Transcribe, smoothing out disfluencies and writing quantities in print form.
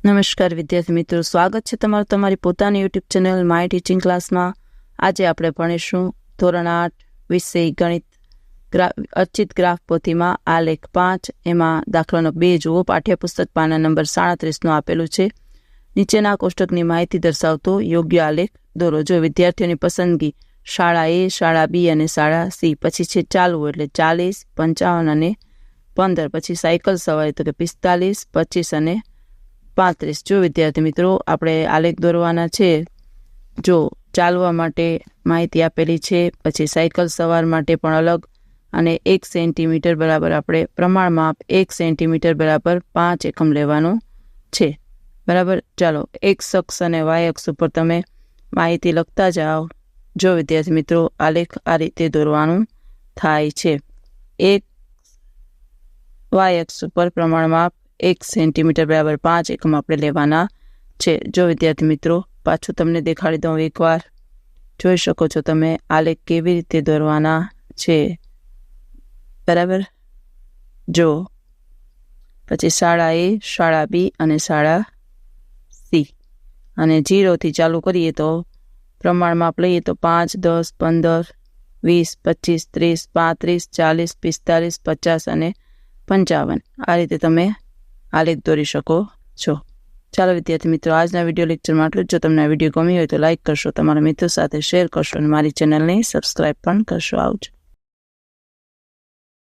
નમસ્કાર વિદ્યાર્થી મિત્રો, સ્વાગત છે તમારું તમારી પોતાની યુટ્યુબ ચેનલ માય ટીચિંગ ક્લાસમાં। આજે આપણે ભણીશું ધોરણ 8 વિષય ગણિત અર્ચિત ગ્રાફ પોથીમાં આલેખ 5 એમાં દાખલાનો 2 જુઓ। પાઠ્યપુસ્તક પાના નંબર 37 આપેલું છે। નીચેના કોષ્ટકની માહિતી દર્શાવતો યોગ્ય આલેખ દોરો। જો વિદ્યાર્થીઓની પસંદગી શાળા એ, શાળા બી અને શાળા સી, પછી છે ચાલવું એટલે 40, 55 અને 15, પછી સાયકલ સવારી તો કે 45, 25 અને 35। જો વિદ્યાર્થી મિત્રો આપણે આલેખ દોરવાના છે। જો ચાલવા માટે માહિતી આપેલી છે, પછી સાયકલ સવાર માટે પણ અલગ, અને 1 સેન્ટીમીટર બરાબર આપણે પ્રમાણ માપ 1 સેન્ટીમીટર બરાબર 5 એકમ લેવાનું છે, બરાબર। ચાલો એક્સ અક્ષ અને વાય અક્ષ ઉપર તમે માહિતી લખતા જાઓ। જો વિદ્યાર્થી મિત્રો આલેખ આ રીતે દોરવાનું થાય છે। એક વાય અક્ષ ઉપર પ્રમાણ માપ 1 સેન્ટીમીટર બરાબર 5 એકમ આપણે લેવાના છે। જો વિદ્યાર્થી મિત્રો પાછું તમને દેખાડી દઉં એકવાર, જોઈ શકો છો તમે આલેખ કેવી રીતે દોરવાના છે, બરાબર। જો પછી શાળા એ, શાળા બી અને શાળા સી, અને 0 થી ચાલુ કરીએ તો પ્રમાણ માપ લઈએ તો 5, 10, 15, 20, 25, 30, 35, 40, 45, 50 અને 55। આ રીતે તમે આલેખ દોરી શકો છો। ચાલો વિદ્યાર્થી મિત્રો, આજના વિડીયો લેક્ચરમાં આટલું જ। જો તમને આ વિડીયો ગમ્યો હોય તો લાઇક કરશો, તમારા મિત્રો સાથે શેર કરશો અને મારી ચેનલને સબસ્ક્રાઈબ પણ કરશો। આવજો।